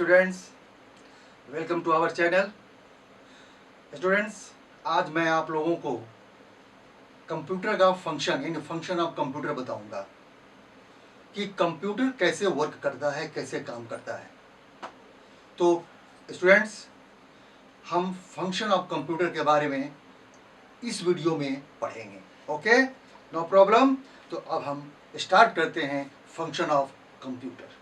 Students, welcome to our channel. Students, आज मैं आप लोगों को कंप्यूटर का फंक्शन यानी फंक्शन ऑफ कंप्यूटर बताऊंगा कि कंप्यूटर कैसे वर्क करता है, कैसे काम करता है। तो स्टूडेंट्स, हम फंक्शन ऑफ कंप्यूटर के बारे में इस वीडियो में पढ़ेंगे। Okay, no problem. तो अब हम स्टार्ट करते हैं function of computer.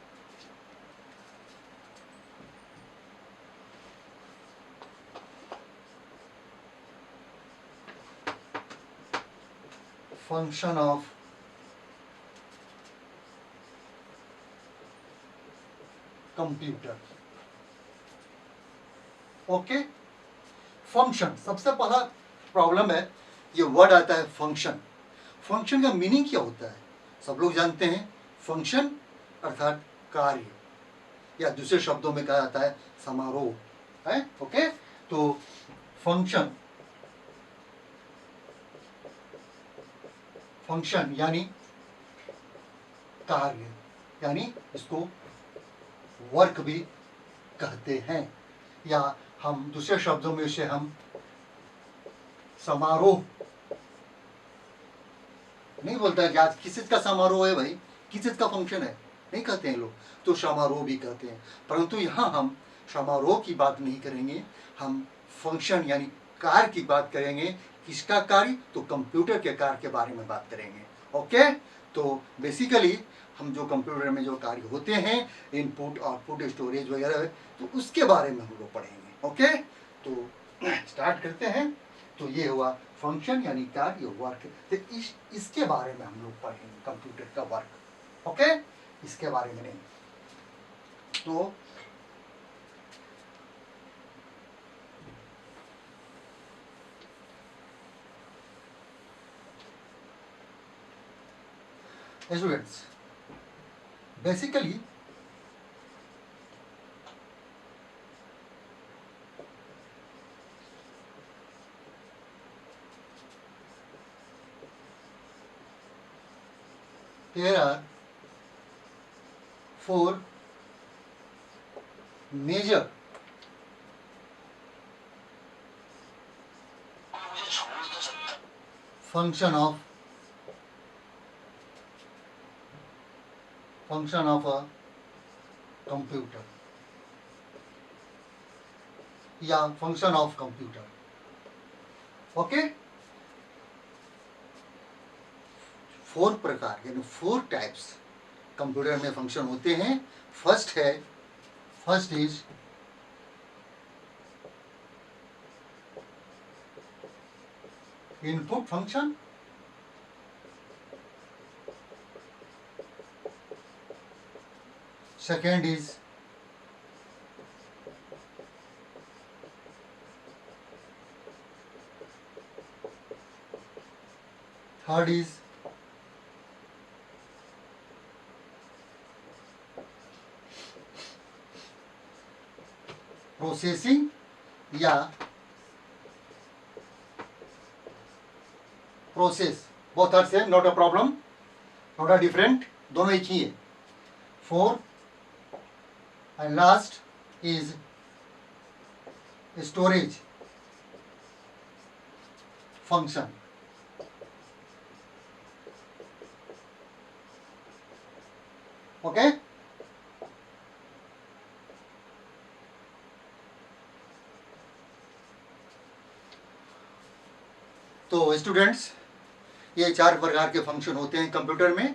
Function of computer. Okay, function सबसे पहला प्रॉब्लम है, ये वर्ड आता है फंक्शन। फंक्शन का मीनिंग क्या होता है? सब लोग जानते हैं, फंक्शन अर्थात कार्य, या दूसरे शब्दों में कहा जाता है समारोह है। ओके, तो फंक्शन फंक्शन यानी कार्य, यानी इसको वर्क भी कहते हैं, या हम दूसरे शब्दों में इसे हम समारोह नहीं बोलता है कि आज किस चीज का समारोह है, भाई किस चीज का फंक्शन है, नहीं कहते हैं लोग, तो समारोह भी कहते हैं। परंतु यहाँ हम समारोह की बात नहीं करेंगे, हम फंक्शन यानी कार्य की बात करेंगे। किसका कार्य? तो कंप्यूटर के कार्य के बारे में बात करेंगे। ओके, तो बेसिकली हम जो कंप्यूटर में जो कार्य होते हैं, इनपुट आउटपुट स्टोरेज वगैरह, तो उसके बारे में हम लोग पढ़ेंगे। ओके, तो स्टार्ट करते हैं। तो ये हुआ फंक्शन यानी कार्य, वर्क। तो इसके बारे में हम लोग पढ़ेंगे, कंप्यूटर का वर्क। ओके, इसके बारे में नहीं। तो students, basically there are four major function of a computer या फंक्शन ऑफ कंप्यूटर। ओके, 4 प्रकार यानी 4 टाइप्स कंप्यूटर में फंक्शन होते हैं। First is input function, second is third is processing या process. Both are same, not a problem, not a different, दोनों एक ही है। 4 and last is storage function. Okay, तो स्टूडेंट्स, ये 4 प्रकार के फंक्शन होते हैं कंप्यूटर में।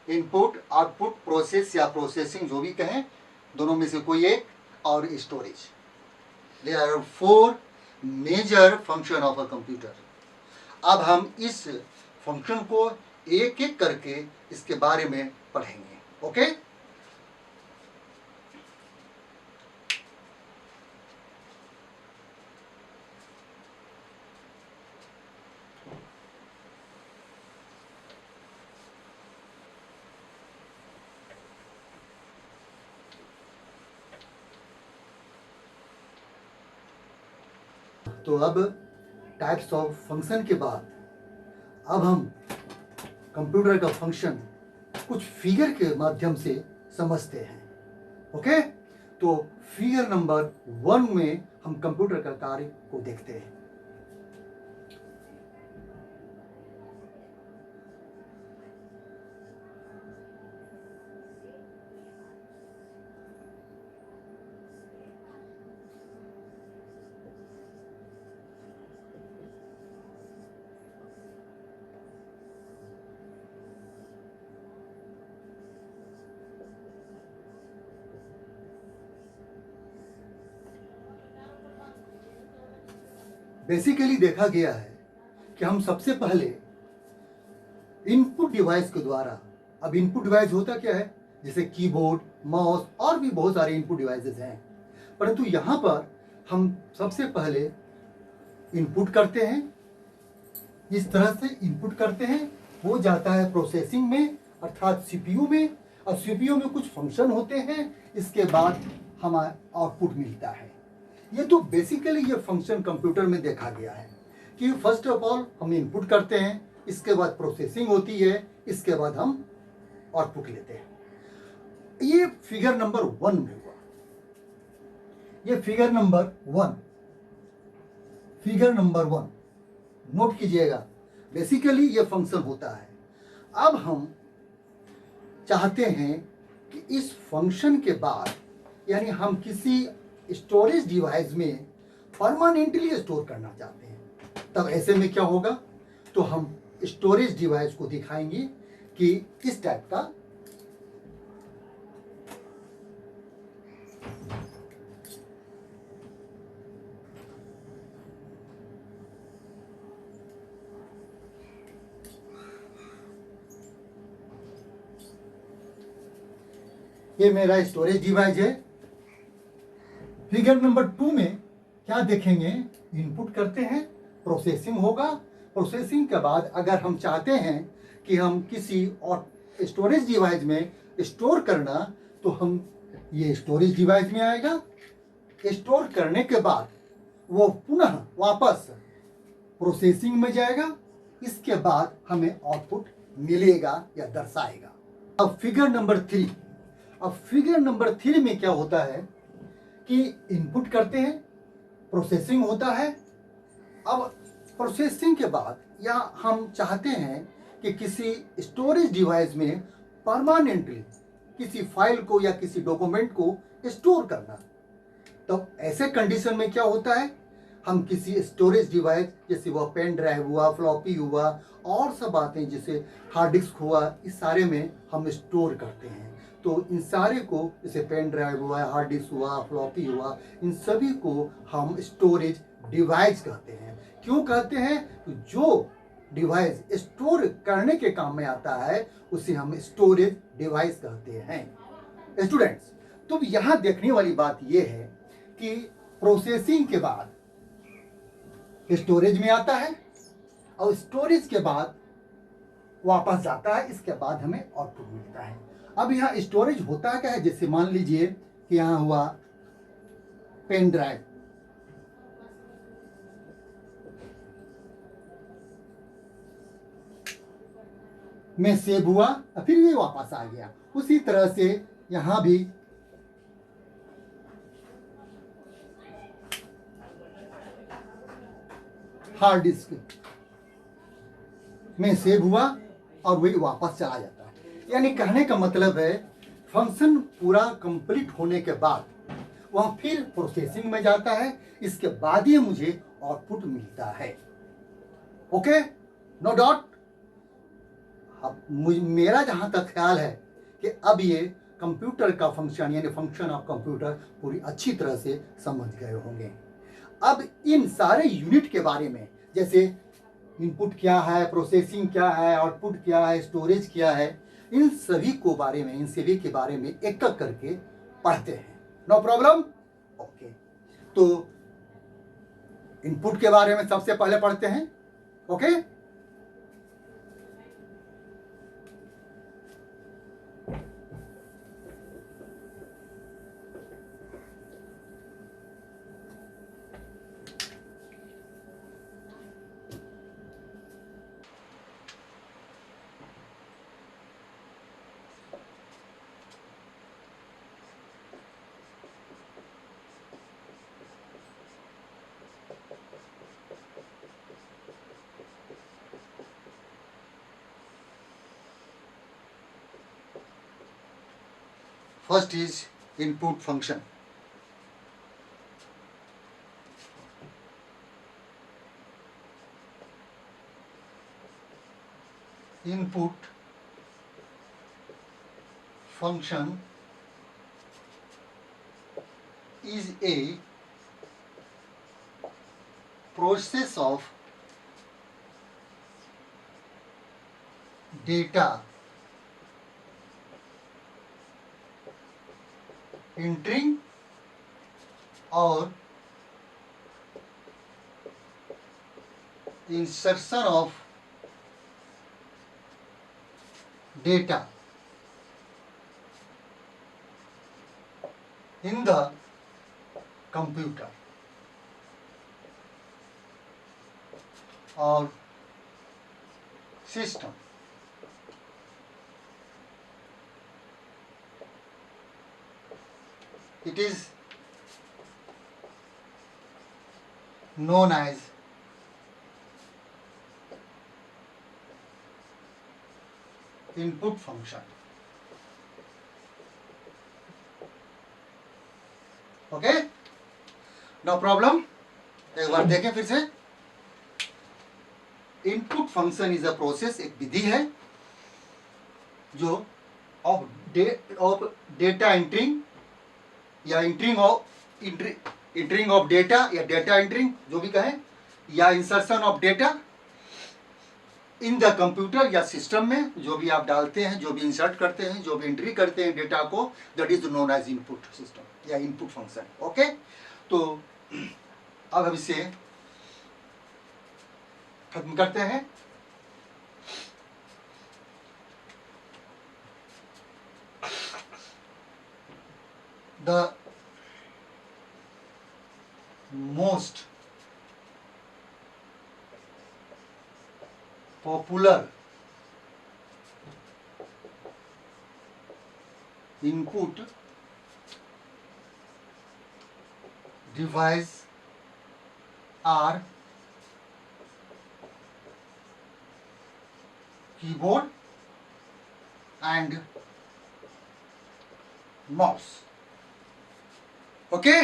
इनपुट, आउटपुट, प्रोसेस या प्रोसेसिंग, जो भी कहें, दोनों में से कोई एक, और storage. There are 4 major function of a computer. अब हम इस फंक्शन को एक एक करके इसके बारे में पढ़ेंगे। ओके, तो अब टाइप्स ऑफ फंक्शन के बाद अब हम कंप्यूटर का फंक्शन कुछ फिगर के माध्यम से समझते हैं। ओके, तो फिगर नंबर 1 में हम कंप्यूटर का कार्य को देखते हैं। बेसिकली देखा गया है कि हम सबसे पहले इनपुट डिवाइस के द्वारा, अब इनपुट डिवाइस होता क्या है, जैसे कीबोर्ड, माउस और भी बहुत सारे इनपुट डिवाइसेस हैं, परंतु यहाँ पर हम सबसे पहले इनपुट करते हैं। इस तरह से इनपुट करते हैं, वो जाता है प्रोसेसिंग में अर्थात सीपीयू में, और सीपीयू में कुछ फंक्शन होते हैं, इसके बाद हमें आउटपुट मिलता है। ये तो बेसिकली ये फंक्शन कंप्यूटर में देखा गया है कि फर्स्ट ऑफ ऑल हम इनपुट करते हैं, इसके बाद प्रोसेसिंग होती है, इसके बाद हम आउटपुट लेते हैं। ये फिगर नंबर 1 में हुआ। ये फिगर नंबर 1 नोट कीजिएगा, बेसिकली ये फंक्शन होता है। अब हम चाहते हैं कि इस फंक्शन के बाद, यानी हम किसी स्टोरेज डिवाइस में परमानेंटली स्टोर करना चाहते हैं, तब ऐसे में क्या होगा, तो हम स्टोरेज डिवाइस को दिखाएंगे कि इस टाइप का ये मेरा स्टोरेज डिवाइस है। फिगर नंबर 2 में क्या देखेंगे, इनपुट करते हैं, प्रोसेसिंग होगा। प्रोसेसिंग के बाद अगर हम चाहते हैं कि हम किसी और स्टोरेज डिवाइस में स्टोर करना, तो हम ये स्टोरेज डिवाइस में आएगा। स्टोर करने के बाद वो पुनः वापस प्रोसेसिंग में जाएगा, इसके बाद हमें आउटपुट मिलेगा या दर्शाएगा। अब फिगर नंबर 3 में क्या होता है कि इनपुट करते हैं, प्रोसेसिंग होता है। अब प्रोसेसिंग के बाद या हम चाहते हैं कि किसी स्टोरेज डिवाइस में परमानेंटली किसी फाइल को या किसी डॉक्यूमेंट को स्टोर करना, तो ऐसे कंडीशन में क्या होता है, हम किसी स्टोरेज डिवाइस, जैसे वह पेन ड्राइव हुआ, फ्लॉपी हुआ और सब बातें, जैसे हार्ड डिस्क हुआ, इस सारे में हम स्टोर करते हैं। तो इन सारे को, जैसे पेन ड्राइव हुआ, हार्ड डिस्क हुआ, फ्लॉपी हुआ, इन सभी को हम स्टोरेज डिवाइस कहते हैं। क्यों कहते हैं, तो जो डिवाइस स्टोर करने के काम में आता है उसे हम स्टोरेज डिवाइस कहते हैं। स्टूडेंट्स, तो यहाँ देखने वाली बात यह है कि प्रोसेसिंग के बाद स्टोरेज में आता है और स्टोरेज के बाद वापस जाता है, इसके बाद हमें आउटपुट मिलता है। अब यहाँ स्टोरेज होता क्या है, जैसे मान लीजिए कि यहाँ हुआ पेन ड्राइव, में सेव हुआ और फिर ये वापस आ गया। उसी तरह से यहाँ भी हार्ड डिस्क में सेव हुआ और वही वापस चला जाता है। यानी कहने का मतलब है, फंक्शन पूरा कंप्लीट होने के बाद वह फिर प्रोसेसिंग में जाता है, इसके बाद ही मुझे आउटपुट मिलता है। Okay, no doubt. अब मेरा जहां तक ख्याल है कि अब ये कंप्यूटर का फंक्शन यानी फंक्शन ऑफ कंप्यूटर पूरी अच्छी तरह से समझ गए होंगे। अब इन सारे यूनिट के बारे में, जैसे इनपुट क्या है, प्रोसेसिंग क्या है, आउटपुट क्या है, स्टोरेज क्या है, इन सभी के बारे में एक एक करके पढ़ते हैं। No problem. ओके, तो इनपुट के बारे में सबसे पहले पढ़ते हैं। Okay, First is input function. Input function is a process of data entering or insertion of data in the computer or system. It is known as input function. Okay, no problem. एक बार देखें फिर से. Input function is a process, एक विधि है जो of data entering या एंट्रिंग ऑफ डेटा या डेटा एंट्रिंग जो भी कहें, या insertion of data in the computer या सिस्टम में जो भी आप डालते हैं, जो भी इंसर्ट करते हैं, जो भी एंट्री करते हैं डेटा को, that is known as input system या इनपुट फंक्शन. ओके, तो अब हम इसे खत्म करते हैं. The most popular input device are keyboard and mouse. Okay,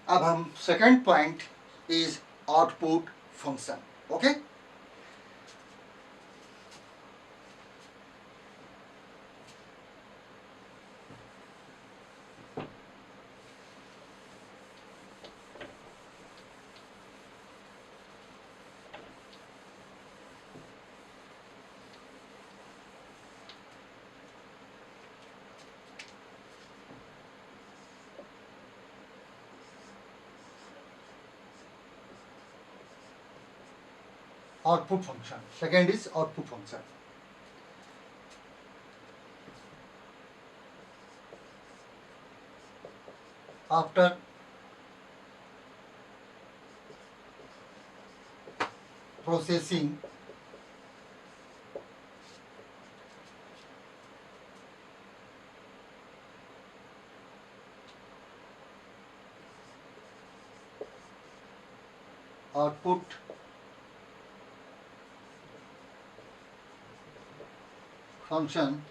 अब हम second point is output function. Okay, output function. Second is output function. After processing output function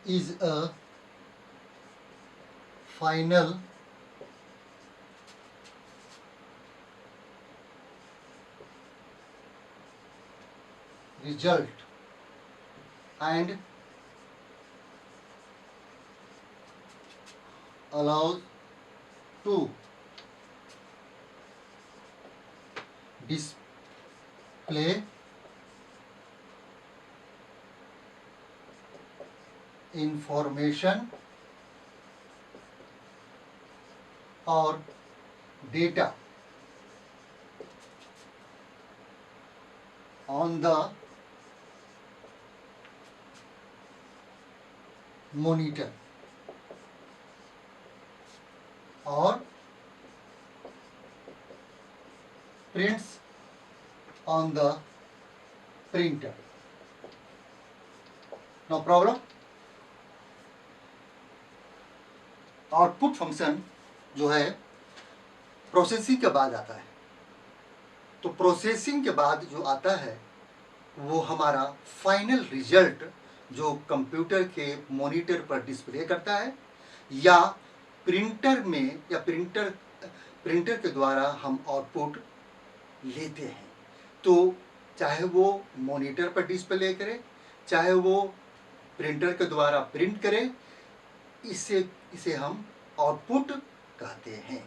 is a final result and allows to display information or data on the monitor or prints on the printer. No problem. Output function जो है processing के बाद आता है. तो processing के बाद जो आता है वो हमारा फाइनल रिजल्ट जो कंप्यूटर के मॉनिटर पर डिस्प्ले करता है, या प्रिंटर में, या प्रिंटर के द्वारा हम आउटपुट लेते हैं। तो चाहे वो मॉनिटर पर डिस्प्ले करे, चाहे वो प्रिंटर के द्वारा प्रिंट करे, इसे इसे हम आउटपुट कहते हैं।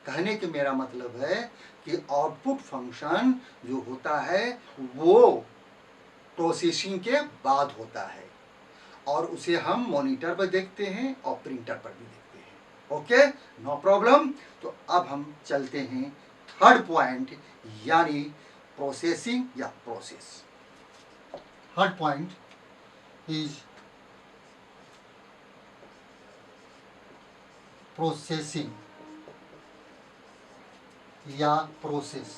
कहने के मेरा मतलब है कि आउटपुट फंक्शन जो होता है वो प्रोसेसिंग के बाद होता है, और उसे हम मॉनिटर पर देखते हैं और प्रिंटर पर भी देखते हैं। Okay, no problem. तो अब हम चलते हैं थर्ड पॉइंट, यानी प्रोसेसिंग या process. Third point is processing या process.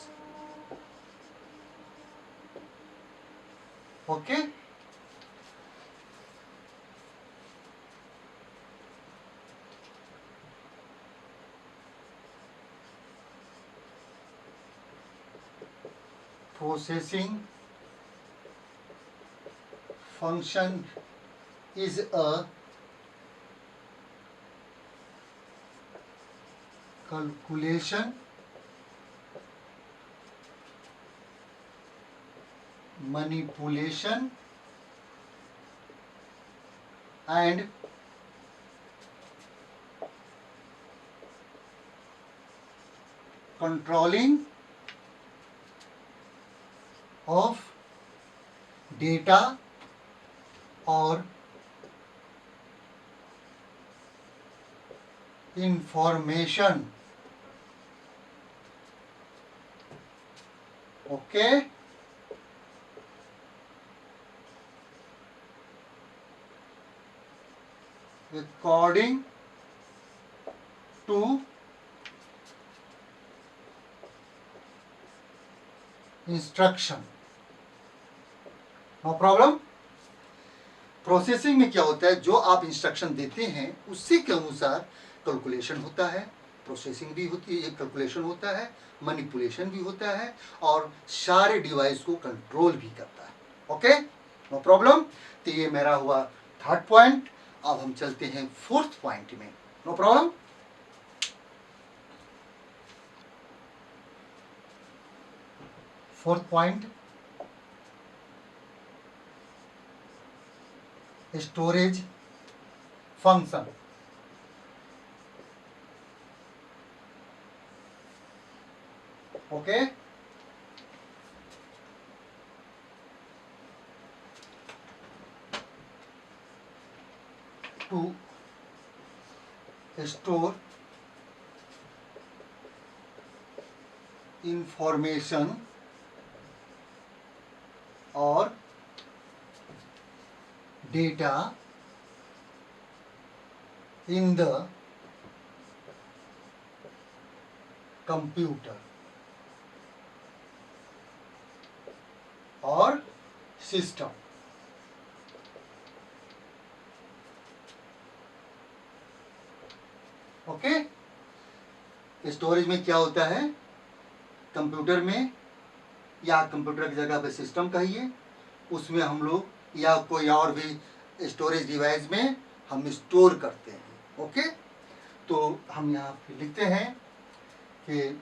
Okay, processing function is a calculation, manipulation and controlling of data or information. Okay, according to instruction. No problem. Processing में क्या होता है, जो आप इंस्ट्रक्शन देते हैं उसी के अनुसार कैलकुलेशन होता है, प्रोसेसिंग भी होती है, कैलकुलेशन होता है, मैनिपुलेशन भी होता है, और सारे डिवाइस को कंट्रोल भी करता है। Okay, no problem. तो ये मेरा हुआ थर्ड पॉइंट। अब हम चलते हैं फोर्थ पॉइंट में। No problem. Fourth point, storage function. Okay, to store information और data in the computer or system। Okay, storage में क्या होता है, कंप्यूटर में या कंप्यूटर की जगह पे सिस्टम कहिए, उसमें हम लोग या कोई और भी स्टोरेज डिवाइस में हम स्टोर करते हैं। ओके, तो हम यहाँ पे लिखते हैं कि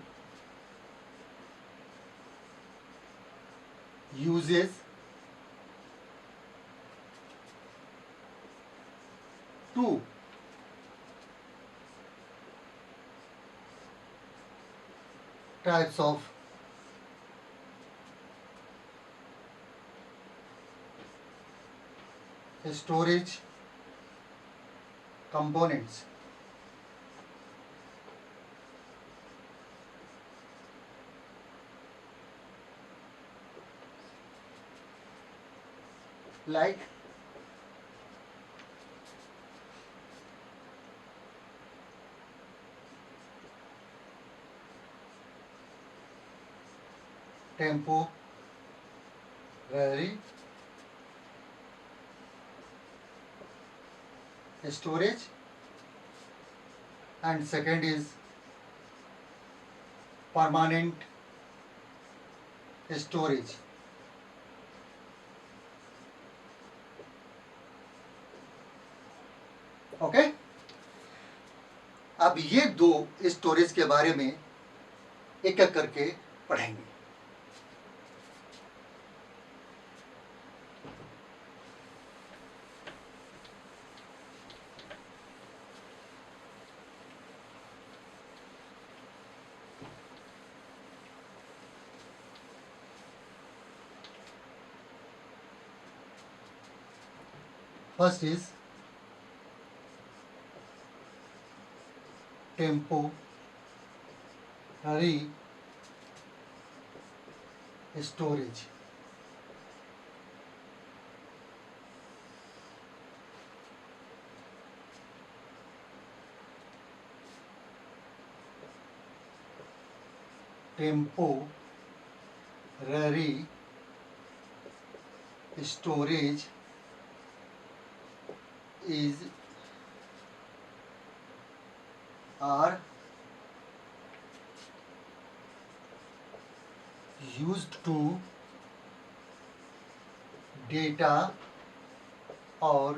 uses two types of storage components। like temporary storage, and second is permanent storage। अब ये दो स्टोरेज के बारे में एक एक करके पढ़ेंगे। First is temporary storage. Temporary storage is are used to data or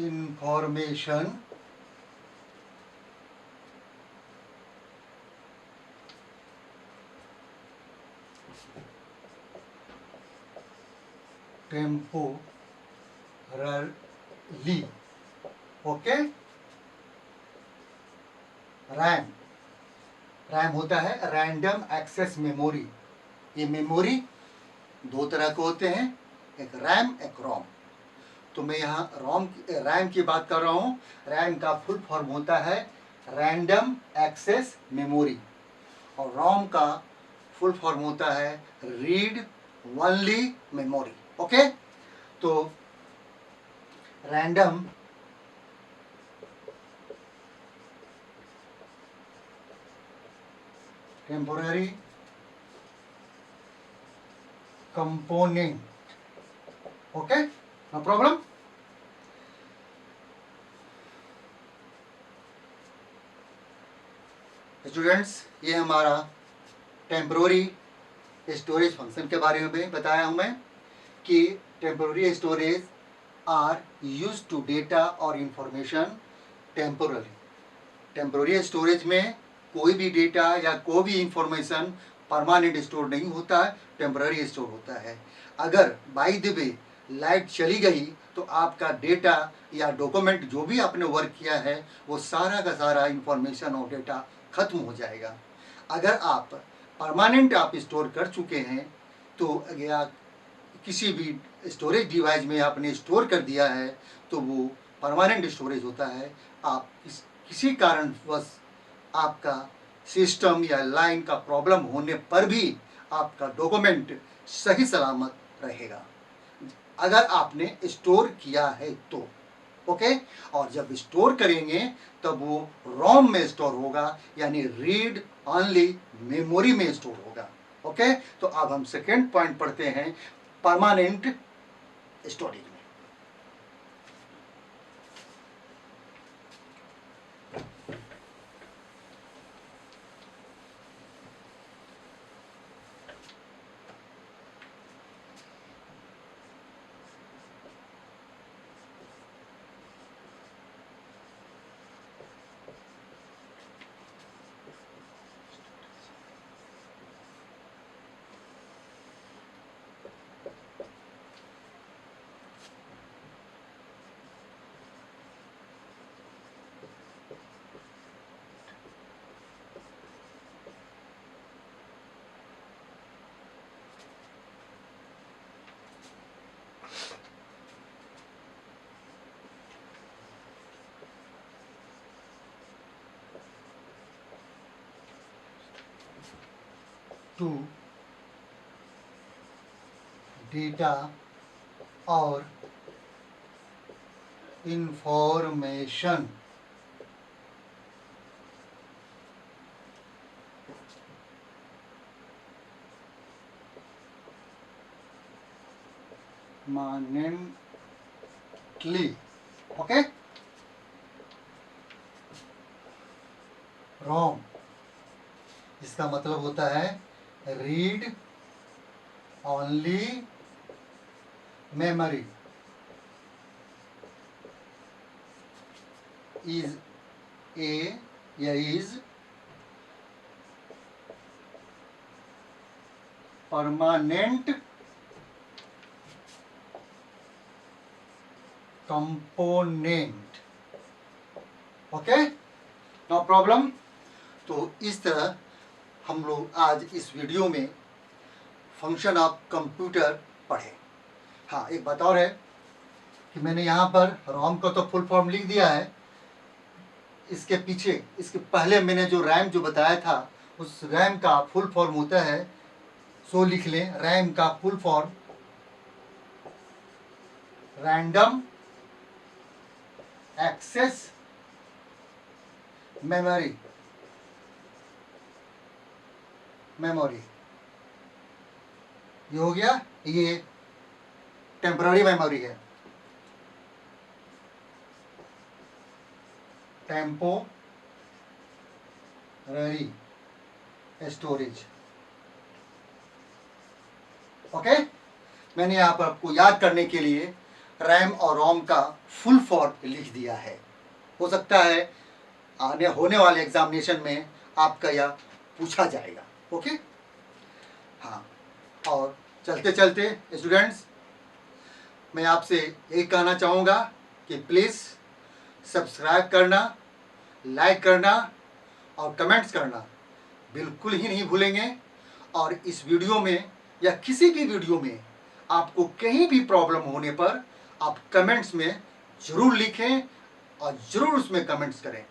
information temporarily। Okay. RAM, RAM होता है रैंडम एक्सेस मेमोरी। ये मेमोरी दो तरह के होते हैं, एक रैम एक रोम। तो मैं यहाँ रैम की बात कर रहा हूँ। रैम का फुल फॉर्म होता है रैंडम एक्सेस मेमोरी, और रोम का फुल फॉर्म होता है रीड ओनली मेमोरी। ओके। तो random temporary component. Okay, no problem. Students, ये हमारा टेम्पोररी स्टोरेज फंक्शन के बारे में बताया हूं मैं कि temporary storage are use to data और इंफॉर्मेशन टेम्पोरली। टेम्पोररी स्टोरेज में कोई भी डेटा या कोई भी इंफॉर्मेशन परमानेंट स्टोर नहीं होता है, टेम्पोररी स्टोर होता है। अगर बाय द वे लाइट चली गई तो आपका डेटा या डॉक्यूमेंट जो भी आपने वर्क किया है वो सारा का सारा इंफॉर्मेशन और डेटा खत्म हो जाएगा। अगर आप परमानेंट आप स्टोर कर चुके हैं तो या किसी भी स्टोरेज डिवाइस में आपने स्टोर कर दिया है तो वो परमानेंट स्टोरेज होता है। आप किसी कारणवश आपका सिस्टम या लाइन का प्रॉब्लम होने पर भी आपका डॉक्यूमेंट सही सलामत रहेगा, अगर आपने स्टोर किया है तो। ओके। और जब स्टोर करेंगे तब वो रोम में स्टोर होगा, यानी रीड ओनली मेमोरी में स्टोर होगा। ओके। तो अब हम सेकेंड पॉइंट पढ़ते हैं, परमानेंट स्टोरेज में। टू डेटा और इंफॉर्मेशन permanently। ओके। रोम, इसका मतलब होता है read only memory. Is a या is permanent component. Okay, no problem. तो इस तरह हम लोग आज इस वीडियो में फंक्शन ऑफ कंप्यूटर पढ़े। हाँ, एक बात और है कि मैंने यहाँ पर रोम का तो फुल फॉर्म लिख दिया है। इसके पीछे, इसके पहले मैंने जो रैम जो बताया था, उस रैम का फुल फॉर्म होता है, सो लिख लें, रैम का full form random access memory. ये हो गया, ये टेम्पररी मेमोरी है, टेम्पोररी स्टोरेज। ओके, मैंने यहाँ पर आपको याद करने के लिए रैम और रोम का फुल फॉर्म लिख दिया है। हो सकता है आने होने वाले एग्जामिनेशन में आपका यह पूछा जाएगा। ओके, हाँ, और चलते चलते स्टूडेंट्स, मैं आपसे यही कहना चाहूँगा कि प्लीज़ सब्सक्राइब करना, लाइक करना और कमेंट्स करना बिल्कुल ही नहीं भूलेंगे। और इस वीडियो में या किसी भी वीडियो में आपको कहीं भी प्रॉब्लम होने पर आप कमेंट्स में ज़रूर लिखें और ज़रूर उसमें कमेंट्स करें।